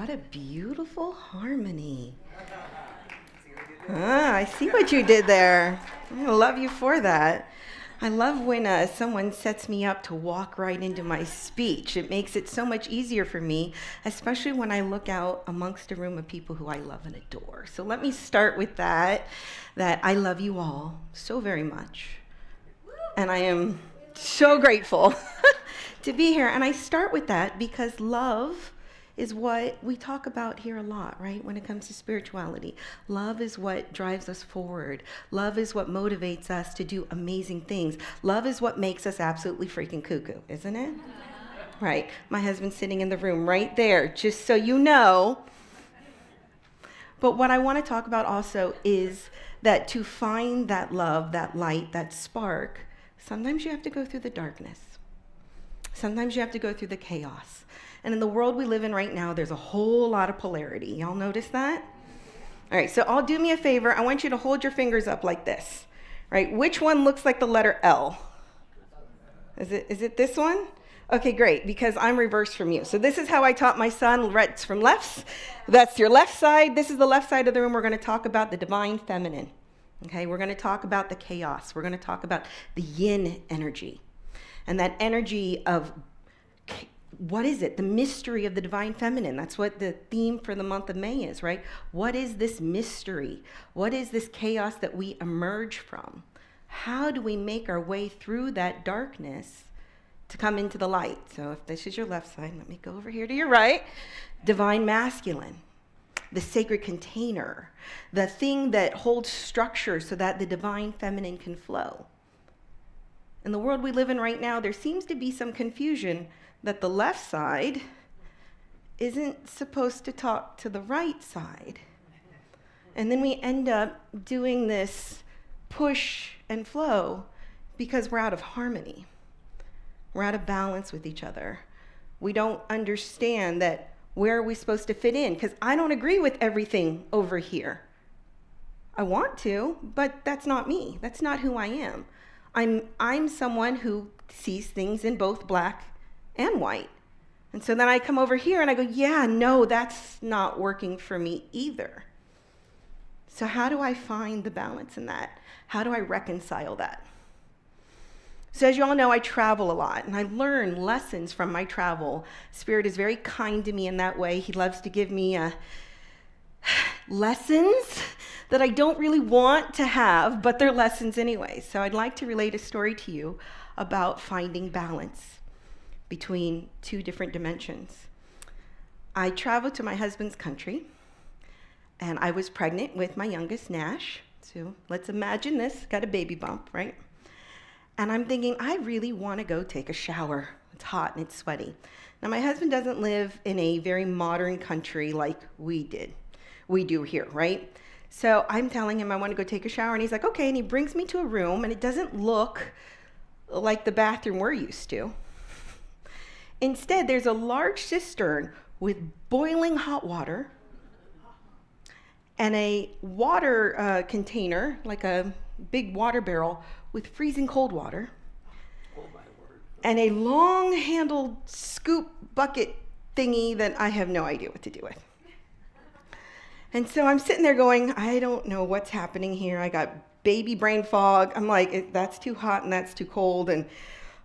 What a beautiful harmony. I see what you did there. I love you for that. I love when someone sets me up to walk right into my speech. It makes it so much easier for me, especially when I look out amongst a room of people who I love and adore. So let me start with that I love you all so very much. And I am so grateful to be here. And I start with that because love is what we talk about here a lot, right? When it comes to spirituality. Love is what drives us forward. Love is what motivates us to do amazing things. Love is what makes us absolutely freaking cuckoo, isn't it? Right. My husband's sitting in the room right there, just so you know. But what I want to talk about also is that to find that love, that light, that spark, sometimes you have to go through the darkness. Sometimes you have to go through the chaos. And in the world we live in right now, there's a whole lot of polarity. Y'all notice that? All right, so I'll do me a favor. I want you to hold your fingers up like this. Right? Which one looks like the letter L? Is it this one? Okay, great, because I'm reversed from you. So this is how I taught my son, rights from lefts. That's your left side. This is the left side of the room. We're going to talk about the divine feminine. Okay, we're going to talk about the chaos. We're going to talk about the yin energy. And that energy of what is it? The mystery of the divine feminine. That's what the theme for the month of May is, right? What is this mystery? What is this chaos that we emerge from? How do we make our way through that darkness to come into the light? So if this is your left side, let me go over here to your right. Divine masculine, the sacred container, the thing that holds structure so that the divine feminine can flow. In the world we live in right now, there seems to be some confusion that the left side isn't supposed to talk to the right side. And then we end up doing this push and flow because we're out of harmony. We're out of balance with each other. We don't understand that where are we supposed to fit in? Because I don't agree with everything over here. I want to, but that's not me. That's not who I am. I'm someone who sees things in both black and white. And so then I come over here and I go, yeah, no, that's not working for me either. So how do I find the balance in that? How do I reconcile that? So as you all know, I travel a lot and I learn lessons from my travel. Spirit is very kind to me in that way. He loves to give me lessons that I don't really want to have, but they're lessons anyway. So I'd like to relate a story to you about finding balance between two different dimensions. I traveled to my husband's country, and I was pregnant with my youngest, Nash. So let's imagine this, got a baby bump, right? And I'm thinking, I really want to go take a shower. It's hot and it's sweaty. Now, my husband doesn't live in a very modern country like we do here, right? So I'm telling him I want to go take a shower, and he's like, okay, and he brings me to a room, and it doesn't look like the bathroom we're used to. Instead, there's a large cistern with boiling hot water and a water container, like a big water barrel with freezing cold water, and a long-handled scoop bucket thingy that I have no idea what to do with. And so I'm sitting there going, I don't know what's happening here. I got baby brain fog. I'm like, that's too hot and that's too cold, and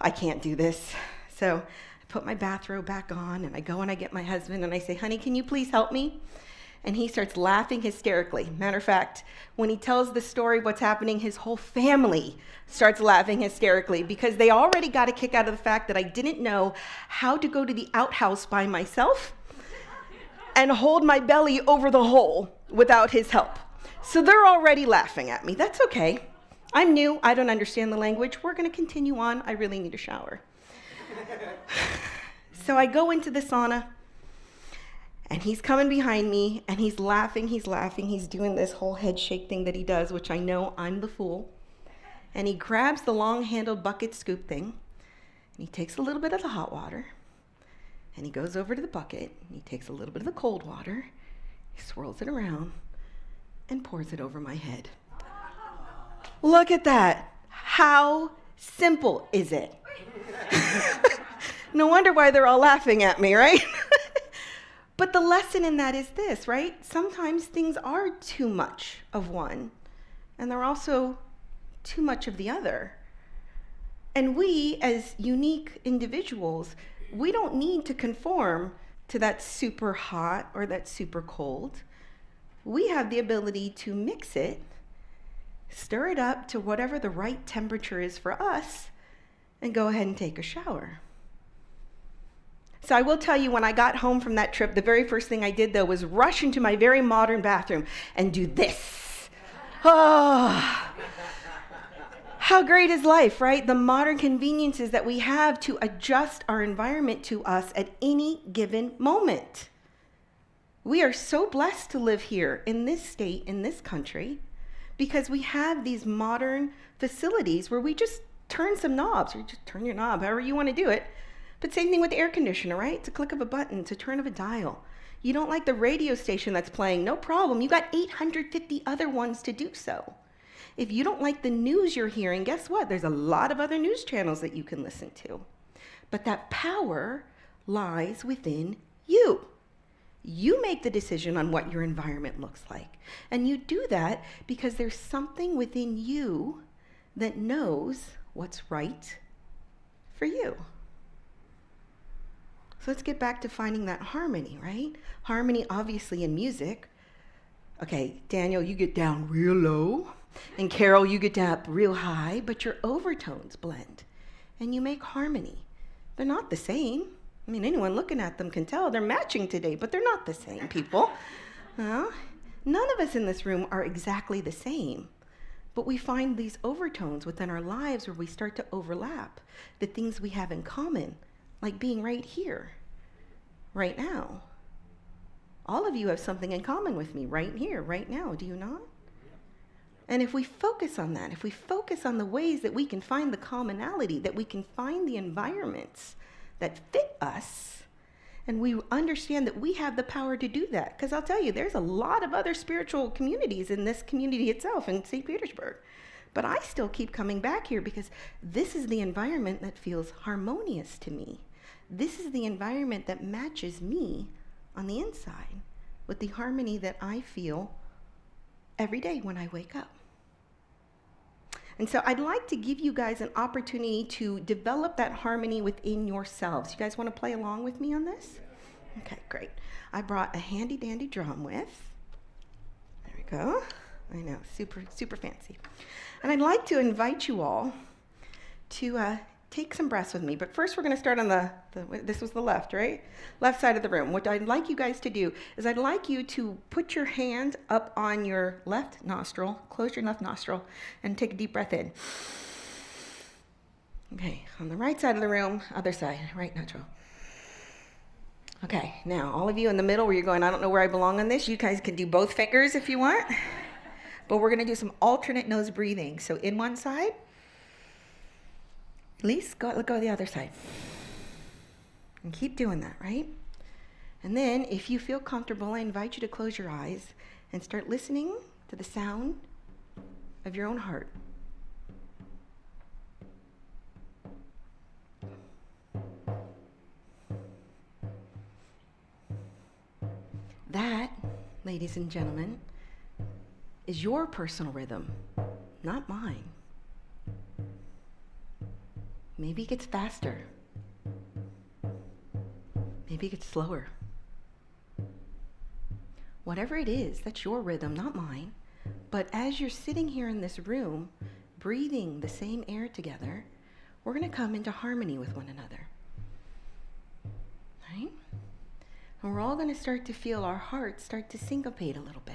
I can't do this. So I put my bathrobe back on, and I go and I get my husband, and I say, honey, can you please help me? And he starts laughing hysterically. Matter of fact, when he tells the story of what's happening, his whole family starts laughing hysterically because they already got a kick out of the fact that I didn't know how to go to the outhouse by myself and hold my belly over the hole without his help. So they're already laughing at me. That's okay. I'm new. I don't understand the language. We're going to continue on. I really need a shower. So I go into the sauna, and he's coming behind me, and he's laughing. He's doing this whole head shake thing that he does, which I know I'm the fool. And he grabs the long-handled bucket scoop thing, and he takes a little bit of the hot water, and he goes over to the bucket, and he takes a little bit of the cold water, he swirls it around, and pours it over my head. Look at that. How simple is it? No wonder why they're all laughing at me, right? But the lesson in that is this, right? Sometimes things are too much of one, and they're also too much of the other. And we, as unique individuals, we don't need to conform to that super hot or that super cold. We have the ability to mix it, stir it up to whatever the right temperature is for us, and go ahead and take a shower. So I will tell you, when I got home from that trip, the very first thing I did, though, was rush into my very modern bathroom and do this. Oh, how great is life, right? The modern conveniences that we have to adjust our environment to us at any given moment. We are so blessed to live here in this state, in this country, because we have these modern facilities where we just turn some knobs, or just turn your knob, however you want to do it. But same thing with the air conditioner, right? It's a click of a button, it's a turn of a dial. You don't like the radio station that's playing, no problem. You got 850 other ones to do so. If you don't like the news you're hearing, guess what? There's a lot of other news channels that you can listen to. But that power lies within you. You make the decision on what your environment looks like. And you do that because there's something within you that knows what's right for you. So let's get back to finding that harmony, right? Harmony, obviously, in music. Okay, Daniel, you get down real low. And Carol, you get up real high, but your overtones blend. And you make harmony. They're not the same. I mean, anyone looking at them can tell they're matching today, but they're not the same, people. None of us in this room are exactly the same. But we find these overtones within our lives where we start to overlap the things we have in common, like being right here, right now. All of you have something in common with me right here, right now, do you not? And if we focus on that, if we focus on the ways that we can find the commonality, that we can find the environments that fit us, and we understand that we have the power to do that. Because I'll tell you, there's a lot of other spiritual communities in this community itself in St. Petersburg. But I still keep coming back here because this is the environment that feels harmonious to me. This is the environment that matches me on the inside with the harmony that I feel every day when I wake up. And so I'd like to give you guys an opportunity to develop that harmony within yourselves. You guys want to play along with me on this? Okay, great. I brought a handy dandy drum with. There we go. I know, super, super fancy. And I'd like to invite you all to take some breaths with me. But first we're going to start on this was the left, right? Left side of the room. What I'd like you guys to do is I'd like you to put your hand up on your left nostril, close your left nostril, and take a deep breath in. Okay, on the right side of the room, other side, right nostril. Okay, now all of you in the middle where you're going, I don't know where I belong on this, you guys can do both fingers if you want. But we're going to do some alternate nose breathing. So in one side, release, go the other side. And keep doing that, right? And then if you feel comfortable, I invite you to close your eyes and start listening to the sound of your own heart. That, ladies and gentlemen, is your personal rhythm, not mine. Maybe it gets faster. Maybe it gets slower. Whatever it is, that's your rhythm, not mine. But as you're sitting here in this room, breathing the same air together, we're going to come into harmony with one another. Right? And we're all going to start to feel our hearts start to syncopate a little bit.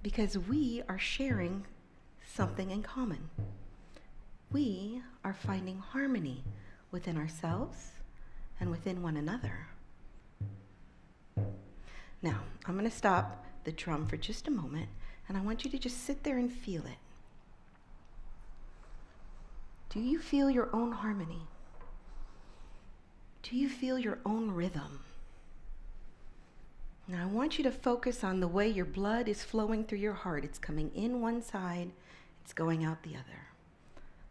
Because we are sharing something in common. We are finding harmony within ourselves and within one another. Now, I'm going to stop the drum for just a moment, and I want you to just sit there and feel it. Do you feel your own harmony? Do you feel your own rhythm? Now, I want you to focus on the way your blood is flowing through your heart. It's coming in one side, it's going out the other.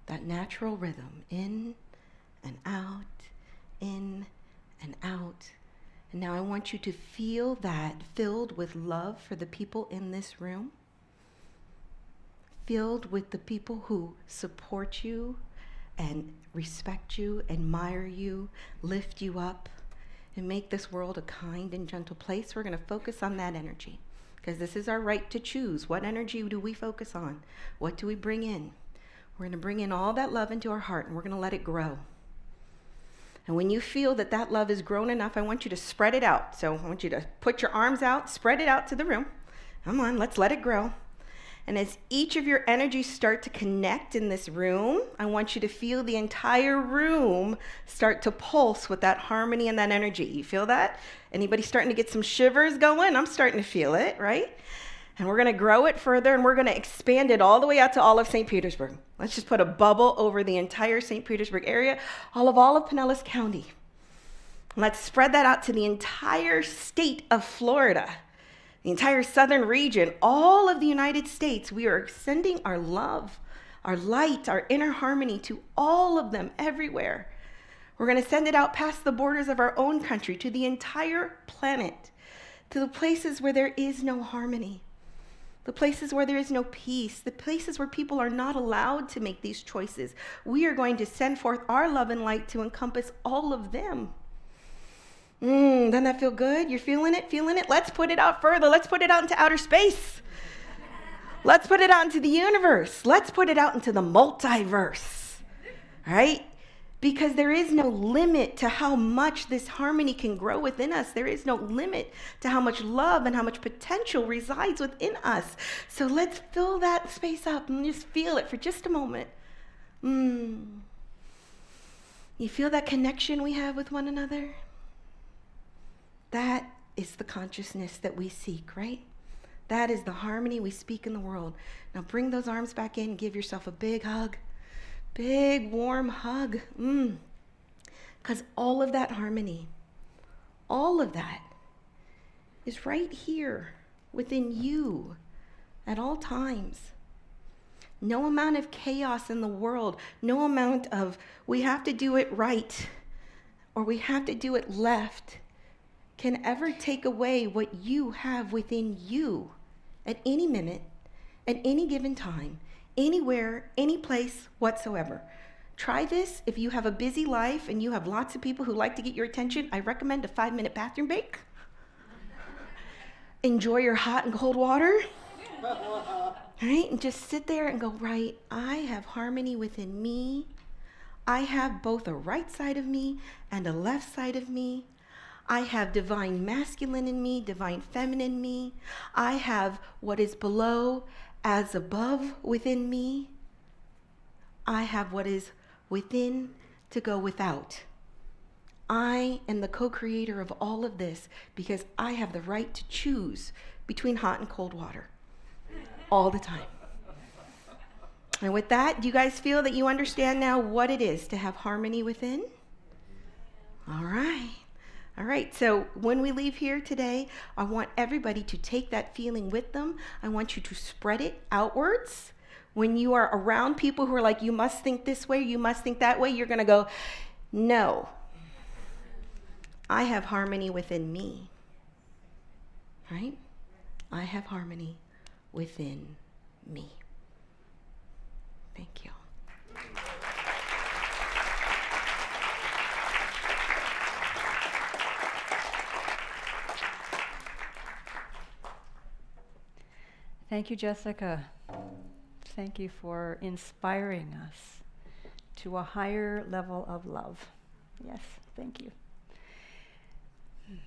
That natural rhythm, in and out, in and out. And now I want you to feel that filled with love for the people in this room, filled with the people who support you and respect you, admire you, lift you up, and make this world a kind and gentle place. We're going to focus on that energy because this is our right to choose. What energy do we focus on? What do we bring in? We're going to bring in all that love into our heart, and we're going to let it grow. And when you feel that that love is grown enough, I want you to spread it out. So I want you to put your arms out, spread it out to the room. Come on, let's let it grow. And as each of your energies start to connect in this room, I want you to feel the entire room start to pulse with that harmony and that energy. You feel that? Anybody starting to get some shivers going? I'm starting to feel it, right? And we're going to grow it further, and we're going to expand it all the way out to all of St. Petersburg. Let's just put a bubble over the entire St. Petersburg area, all of Pinellas County. Let's spread that out to the entire state of Florida, the entire southern region, all of the United States. We are sending our love, our light, our inner harmony to all of them everywhere. We're going to send it out past the borders of our own country to the entire planet, to the places where there is no harmony, the places where there is no peace, the places where people are not allowed to make these choices. We are going to send forth our love and light to encompass all of them. Doesn't that feel good? You're feeling it? Feeling it? Let's put it out further. Let's put it out into outer space. Let's put it out into the universe. Let's put it out into the multiverse. Right? Because there is no limit to how much this harmony can grow within us. There is no limit to how much love and how much potential resides within us. So let's fill that space up and just feel it for just a moment. You feel that connection we have with one another? That is the consciousness that we seek, right? That is the harmony we speak in the world. Now bring those arms back in, give yourself a big hug. Big, warm hug. Because all of that harmony, all of that is right here within you at all times. No amount of chaos in the world, no amount of we have to do it right or we have to do it left can ever take away what you have within you at any minute, at any given time, anywhere, any place whatsoever. Try this if you have a busy life and you have lots of people who like to get your attention. I recommend a 5-minute bathroom break. Enjoy your hot and cold water. Right? And just sit there and go, right, I have harmony within me. I have both a right side of me and a left side of me. I have divine masculine in me, divine feminine in me. I have what is below as above within me. I have what is within to go without. I am the co-creator of all of this because I have the right to choose between hot and cold water all the time. And with that, do you guys feel that you understand now what it is to have harmony within? All right. All right, so when we leave here today, I want everybody to take that feeling with them. I want you to spread it outwards. When you are around people who are like, you must think this way, you must think that way, you're going to go, no. I have harmony within me. Right? I have harmony within me. Thank you. Thank you, Jessica. Thank you for inspiring us to a higher level of love. Yes, thank you.